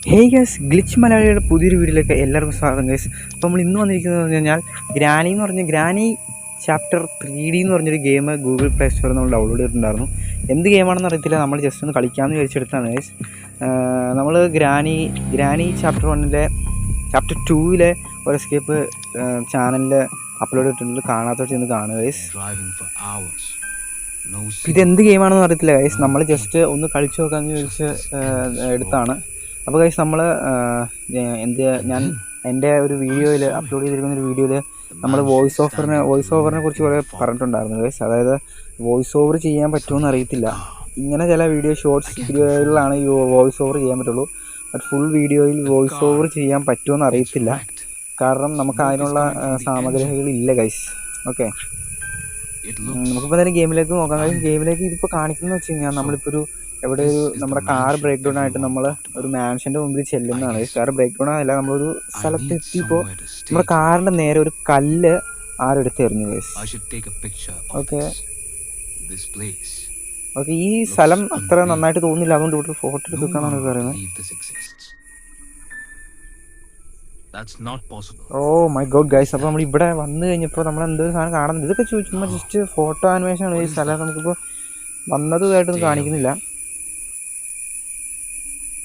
Hey guys, glitch മലയാളിയുടെ പുതിയൊരു വീഡിയോയിലേക്ക് എല്ലാവർക്കും സ്വാഗതം ഗൈസ്. അപ്പോൾ നമ്മൾ ഇന്ന് വന്നിരിക്കുന്നത് പറഞ്ഞു കഴിഞ്ഞാൽ ഗ്രാനി ചാപ്റ്റർ 3D എന്ന് പറഞ്ഞൊരു ഗെയിം ഗൂഗിൾ പ്ലേ സ്റ്റോറിൽ നമ്മൾ ഡൗൺലോഡ് ചെയ്തിട്ടുണ്ടായിരുന്നു. എന്ത് ഗെയിമാണെന്ന് അറിയത്തില്ല, നമ്മൾ ജസ്റ്റ് ഒന്ന് കളിക്കാമെന്ന് വിചാരിച്ചെടുത്താണ് ഗൈസ്. നമ്മൾ ഗ്രാനി ചാപ്റ്റർ 1-ലെ ചാപ്റ്റർ 2-ലെ ഒരു എസ്കേപ്പ് ചാനലിൽ അപ്ലോഡ് ചെയ്തിട്ടുണ്ട്. കാണാത്തവർ ചെന്ന് കാണുക ഗൈസ്. ഇതെന്ത് ഗെയിമാണെന്ന് അറിയത്തില്ല ഗൈസ്, നമ്മൾ ജസ്റ്റ് ഒന്ന് കളിച്ചു നോക്കാമെന്ന് ചോദിച്ച് എടുത്താണ്. അപ്പോൾ ഗൈസ് നമ്മൾ ഞാൻ എൻ്റെ ഒരു വീഡിയോയിൽ അപ്ലോഡ് ചെയ്തിരിക്കുന്ന ഒരു വീഡിയോയിൽ നമ്മൾ വോയിസ് ഓവറിനെ കുറിച്ച് കുറേ പറഞ്ഞിട്ടുണ്ടായിരുന്നു ഗൈസ്. അതായത് വോയിസ് ഓവർ ചെയ്യാൻ പറ്റുമെന്ന് അറിയത്തില്ല. ഇങ്ങനെ ചില ഷോർട്സ് വീഡിയോകളിലാണ് ഈ വോയിസ് ഓവർ ചെയ്യാൻ പറ്റുള്ളൂ. ബട്ട് ഫുൾ വീഡിയോയിൽ വോയിസ് ഓവർ ചെയ്യാൻ പറ്റുമെന്ന് അറിയത്തില്ല, കാരണം നമുക്ക് അതിനുള്ള സാമഗ്രികളില്ല ഗൈസ്. ഓക്കെ, നമുക്കിപ്പോൾ എന്തായാലും ഗെയിമിലേക്ക് നോക്കാം ഗൈസ്. ഗെയിമിലേക്ക് ഇതിപ്പോൾ കാണിക്കുന്നത് വെച്ച് കഴിഞ്ഞാൽ നമ്മളിപ്പോൾ നമ്മുടെ കാർ ബ്രേക്ക് ഡൗൺ ആയിട്ട് നമ്മൾ ഒരു മാൻഷൻ്റെ മുമ്പിൽ ചെല്ലുന്നതാണ്. കാർ ബ്രേക്ക് ഡൗൺ ആയല്ല, നമ്മളൊരു സ്ഥലത്ത് എത്തിയപ്പോൾ നമ്മുടെ കാറിൻ്റെ നേരെ ഒരു കല്ല് ആരെടുത്ത് എറിഞ്ഞു ഗൈസ്. ഓക്കെ, ഈ സ്ഥലം അത്ര നന്നായിട്ട് തോന്നുന്നില്ല, അതുകൊണ്ട് ഇവിടെ ഫോട്ടോ എടുക്കാനാണ് പറയുന്നത്. ഓ മൈ ഗോഡ് ഗൈസ്, അപ്പോൾ നമ്മൾ ഇവിടെ വന്നു കഴിഞ്ഞപ്പോൾ നമ്മൾ എന്തൊരു സാധനം കാണുന്നുണ്ട്. ഇതൊക്കെ ചുമ്മാ ജസ്റ്റ് ഫോട്ടോ ആനിമേഷൻ ആണ്. ഈ സ്ഥലം നമുക്കിപ്പോൾ വന്നതായിട്ടൊന്നും കാണിക്കുന്നില്ല.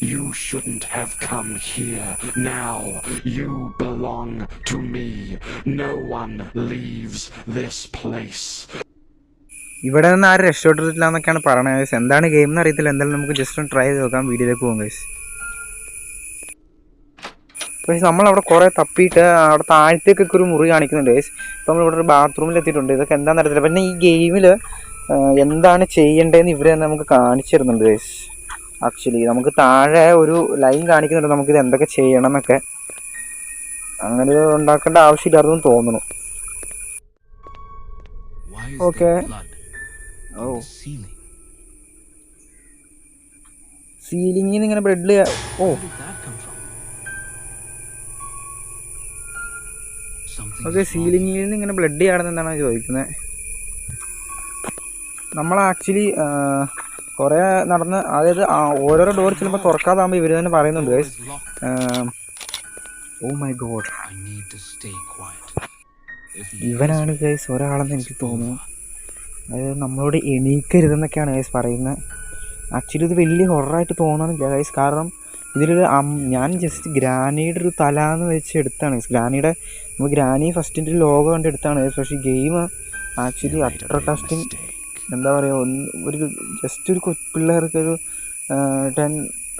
You shouldn't have come here. Now you belong to me. No one leaves this place. ഇവിടെ നിന്ന് ആരും രക്ഷപ്പെട്ടിട്ടില്ല എന്നൊക്കെയാണ് പറയണത് ഗൈസ്. എന്താണ് ഗെയിം എന്ന് അറിയത്തില്ല. എന്തായാലും നമുക്ക് ജസ്റ്റ് ഒന്ന് ട്രൈ ചെയ്ത് നോക്കാം. വീഡിയോയിലേക്ക് പോകും ഗൈസ്. പക്ഷേ നമ്മളവിടെ കുറേ തപ്പിയിട്ട് അവിടെ താഴത്തേക്കൊക്കെ ഒരു മുറി കാണിക്കുന്നുണ്ട് ഗൈസ്. ഇപ്പോൾ നമ്മളിവിടെ ഒരു ബാത്റൂമിൽ എത്തിയിട്ടുണ്ട്. ഇതൊക്കെ എന്താണെന്ന് അറിയത്തില്ല. പിന്നെ ഈ ഗെയിമിൽ എന്താണ് ചെയ്യേണ്ടതെന്ന് ഇവർ തന്നെ നമുക്ക് കാണിച്ചു തരുന്നുണ്ട് ഗൈസ്. ആക്ച്വലി നമുക്ക് താഴെ ഒരു ലൈൻ കാണിക്കുന്നുണ്ട്, നമുക്കിത് എന്തൊക്കെ ചെയ്യണം എന്നൊക്കെ. അങ്ങനെ ഉണ്ടാക്കേണ്ട ആവശ്യമില്ലായിരുന്നു തോന്നുന്നു. ഓക്കെ, ഓ സീലിങ്ങിൽ നിന്ന് ഇങ്ങനെ ബ്രെഡ്, ഓ ഓക്കെ, സീലിങ്ങിൽ നിന്ന് ഇങ്ങനെ ബ്ലഡ് ചാടുന്ന എന്താണ് ചോദിക്കുന്നത്. നമ്മൾ ആക്ച്വലി കുറേ നടന്ന്, അതായത് ഓരോരോ ഡോർ ചിലപ്പോൾ തുറക്കാതാകുമ്പോൾ ഇവർ തന്നെ പറയുന്നുണ്ട് ഗൈസ്. ഓ മൈ ഗോഡ്, ഇവനാണ് ഗൈസ് ഒരാളെന്ന് എനിക്ക് തോന്നുന്നു. അതായത് നമ്മളോട് എണീക്കരുതെന്നൊക്കെയാണ് ഗൈസ് പറയുന്നത്. ആക്ച്വലി ഇത് വലിയ ഹൊററായിട്ട് തോന്നുന്നില്ല ഗൈസ്, കാരണം ഇതിലൊരു ഞാൻ ജസ്റ്റ് ഗ്രാനിയുടെ ഒരു തല എന്ന് വെച്ച് എടുത്താണ് ഗൈസ്. നമ്മൾ ഗ്രാനി ഫസ്റ്റിൻ്റെ ഒരു ലോഗോ കണ്ട് എടുത്താണ് ഗൈസ്. പക്ഷേ ഗെയിം ആക്ച്വലി അത്ര ടെസ്റ്റിങ്, എന്താ പറയുക, ഒരു ജസ്റ്റ് ഒരു പിള്ളേർക്ക് ഒരു 10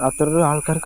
അത്ര ഒരു ആൾക്കാർക്ക്